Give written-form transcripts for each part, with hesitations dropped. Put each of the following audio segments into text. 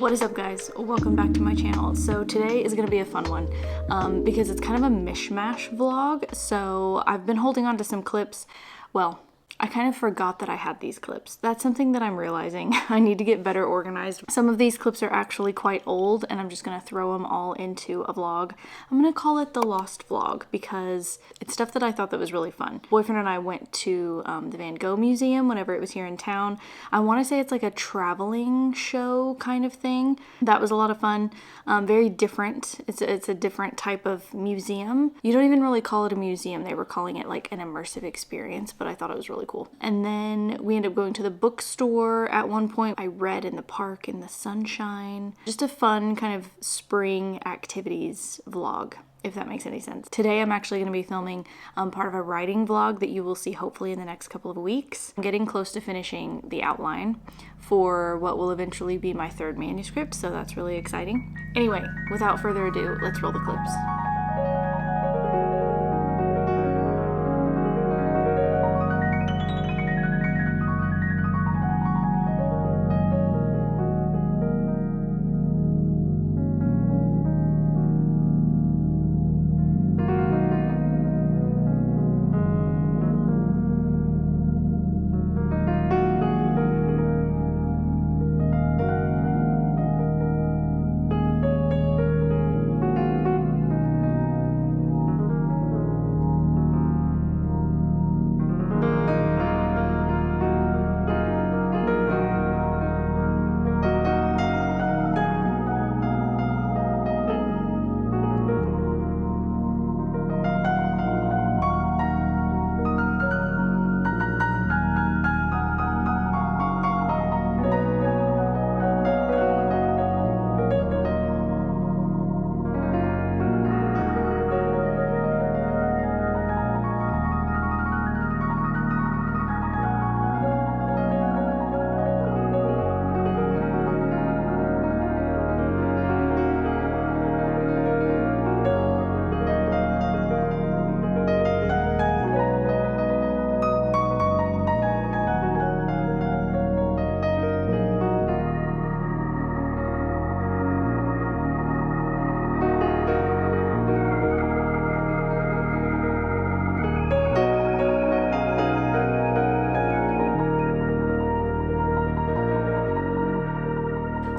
What is up, guys? Welcome back to my channel. So today is gonna be a fun one because it's kind of a mishmash vlog. So I've been holding on to some clips. Well, I kind of forgot that I had these clips. That's something that I'm realizing. I need to get better organized. Some of these clips are actually quite old and I'm just gonna throw them all into a vlog. I'm gonna call it the Lost Vlog because it's stuff that I thought that was really fun. Boyfriend and I went to the Van Gogh Museum whenever it was here in town. I wanna say it's like a traveling show kind of thing. That was a lot of fun. Very different. It's a different type of museum. You don't even really call it a museum. They were calling it like an immersive experience, but I thought it was really cool. And then we ended up going to the bookstore at one point. I read in the park in the sunshine. Just a fun kind of spring activities vlog, if that makes any sense. Today I'm actually going to be filming part of a writing vlog that you will see hopefully in the next couple of weeks. I'm getting close to finishing the outline for what will eventually be my third manuscript, so that's really exciting. Anyway, without further ado, let's roll the clips.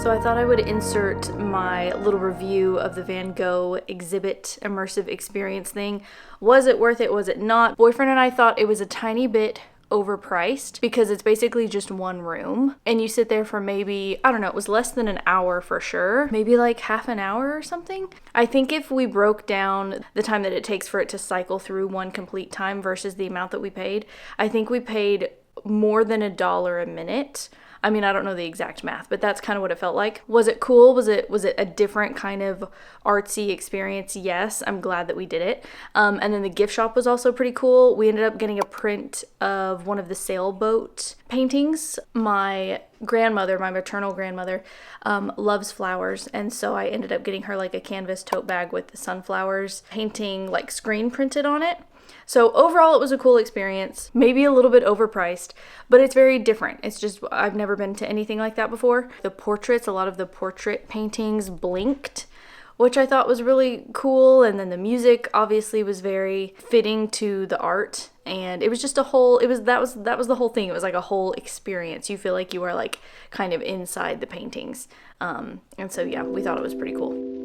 So I thought I would insert my little review of the Van Gogh exhibit immersive experience thing. Was it worth it? Was it not? Boyfriend and I thought it was a tiny bit overpriced because it's basically just one room and you sit there for maybe, I don't know, it was less than an hour for sure, maybe like half an hour or something. I think if we broke down the time that it takes for it to cycle through one complete time versus the amount that we paid, I think we paid more than $1 a minute. I mean, I don't know the exact math, but that's kind of what it felt like. Was it cool? Was it a different kind of artsy experience? Yes, I'm glad that we did it. And then the gift shop was also pretty cool. We ended up getting a print of one of the sailboat paintings. My grandmother, my maternal grandmother, loves flowers, and so I ended up getting her like a canvas tote bag with the sunflowers painting like screen printed on it. So overall, it was a cool experience, maybe a little bit overpriced, but it's very different. It's just, I've never been to anything like that before. The portraits, a lot of the portrait paintings blinked, which I thought was really cool. And then the music obviously was very fitting to the art. And it was just a whole, that was the whole thing. It was like a whole experience. You feel like you are like kind of inside the paintings. And so yeah, we thought it was pretty cool.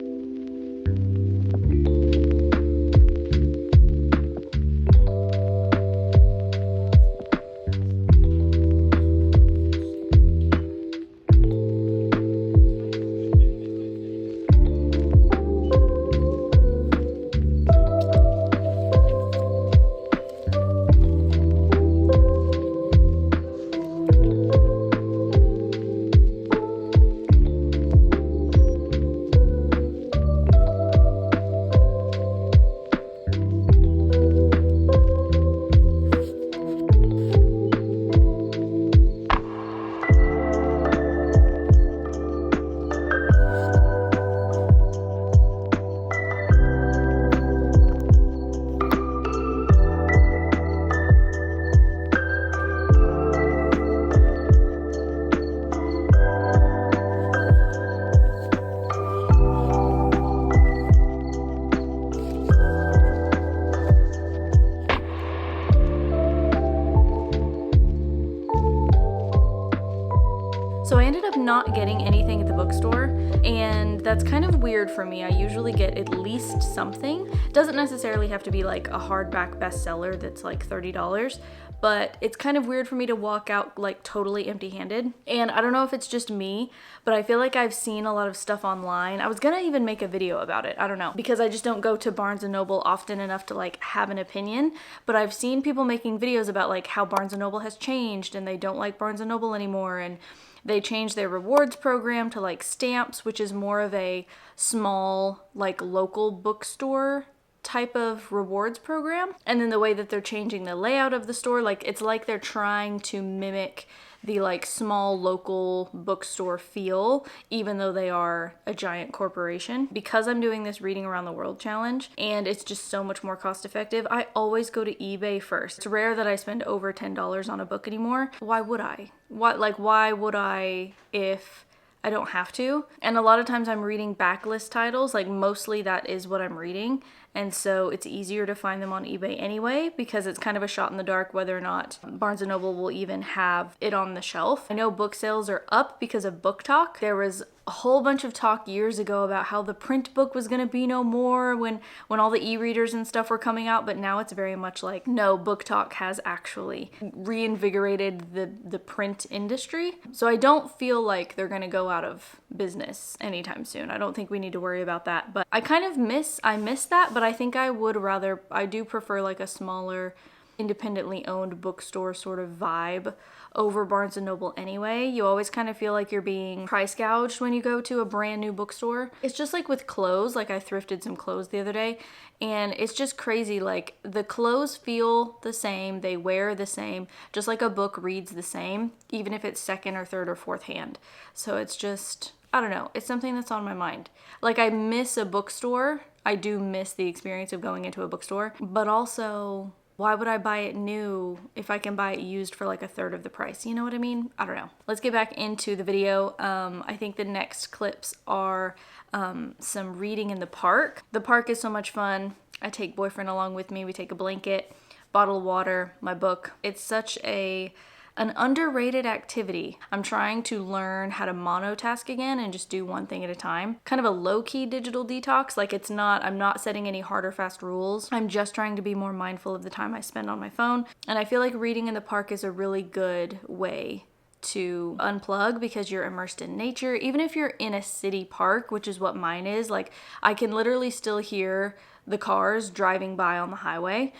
So I ended up not getting anything at the bookstore, and that's kind of weird for me. I usually get at least something. Doesn't necessarily have to be like a hardback bestseller that's like $30, but it's kind of weird for me to walk out like totally empty-handed. And I don't know if it's just me, but I feel like I've seen a lot of stuff online. I was gonna even make a video about it, I don't know, because I just don't go to Barnes & Noble often enough to like have an opinion, but I've seen people making videos about like how Barnes & Noble has changed and they don't like Barnes & Noble anymore, and they changed their rewards program to like stamps, which is more of a small like local bookstore type of rewards program. And then the way that they're changing the layout of the store, like it's like they're trying to mimic the like small local bookstore feel, even though they are a giant corporation. Because I'm doing this Reading Around the World challenge and it's just so much more cost effective, I always go to eBay first. It's rare that I spend over $10 on a book anymore. Why would I? Why would I if I don't have to? And a lot of times I'm reading backlist titles, like mostly that is what I'm reading. And so it's easier to find them on eBay anyway, because it's kind of a shot in the dark whether or not Barnes & Noble will even have it on the shelf. I know book sales are up because of Book Talk. There was a whole bunch of talk years ago about how the print book was gonna be no more when all the e-readers and stuff were coming out, but now it's very much like, no, Book Talk has actually reinvigorated the print industry. So I don't feel like they're gonna go out of business anytime soon. I don't think we need to worry about that, but I kind of miss that, but I think I do prefer like a smaller, independently owned bookstore sort of vibe over Barnes & Noble anyway. You always kind of feel like you're being price gouged when you go to a brand new bookstore. It's just like with clothes, like I thrifted some clothes the other day, and it's just crazy. Like the clothes feel the same, they wear the same, just like a book reads the same, even if it's second or third or fourth hand. So it's just, I don't know, it's something that's on my mind. Like I miss a bookstore. I do miss the experience of going into a bookstore, but also, why would I buy it new if I can buy it used for like a third of the price? You know what I mean? I don't know. Let's get back into the video. I think the next clips are some reading in the park. The park is so much fun. I take boyfriend along with me. We take a blanket, bottle of water, my book. It's such an underrated activity. I'm trying to learn how to monotask again and just do one thing at a time. Kind of a low-key digital detox. Like I'm not setting any hard or fast rules. I'm just trying to be more mindful of the time I spend on my phone. And I feel like reading in the park is a really good way to unplug because you're immersed in nature. Even if you're in a city park, which is what mine is, like I can literally still hear the cars driving by on the highway.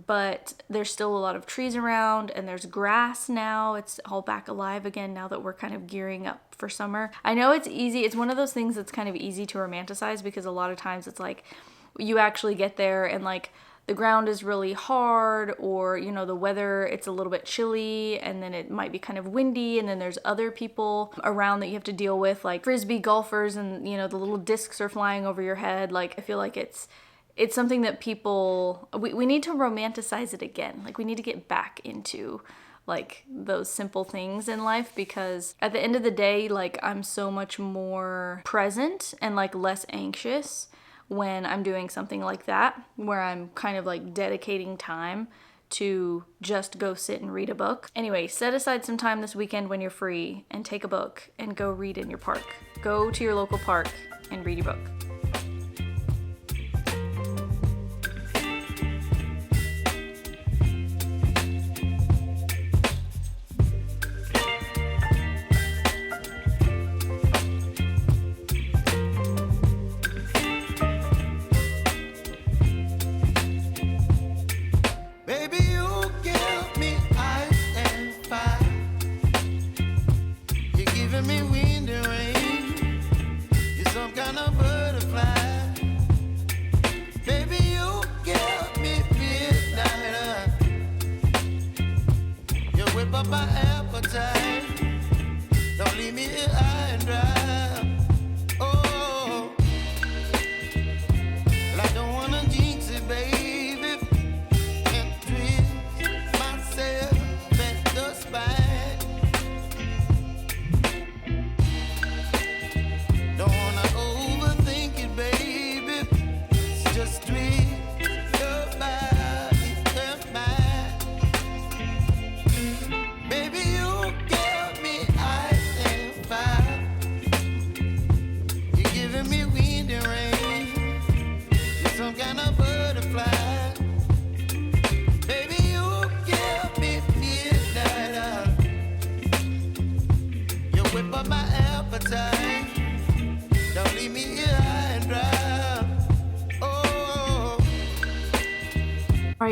But there's still a lot of trees around and there's grass now. It's all back alive again now that we're kind of gearing up for summer. I know it's easy. It's one of those things that's kind of easy to romanticize because a lot of times it's like you actually get there and like the ground is really hard, or you know, the weather, it's a little bit chilly, and then it might be kind of windy, and then there's other people around that you have to deal with, like frisbee golfers, and you know, the little discs are flying over your head. Like I feel like it's something that we need to romanticize it again. Like we need to get back into like those simple things in life, because at the end of the day, like I'm so much more present and like less anxious when I'm doing something like that, where I'm kind of like dedicating time to just go sit and read a book. Anyway, set aside some time this weekend when you're free and take a book and go read in your park. Go to your local park and read your book. Me wind and rain, you're some kind of butterfly.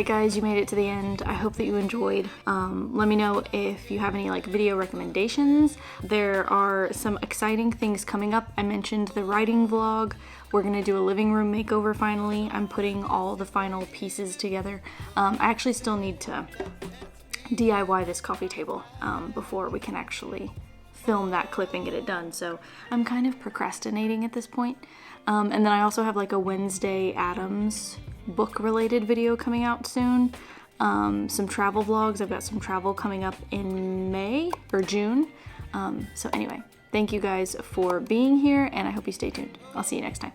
guys, you made it to the end. I hope that you enjoyed. Let me know if you have any like video recommendations. There are some exciting things coming up. I mentioned the writing vlog. We're gonna do a living room makeover finally. I'm putting all the final pieces together. I actually still need to DIY this coffee table before we can actually film that clip and get it done. So I'm kind of procrastinating at this point. And then I also have like a Wednesday Addams book related video coming out soon. Some travel vlogs. I've got some travel coming up in May or June. So anyway, thank you guys for being here, and I hope you stay tuned. I'll see you next time.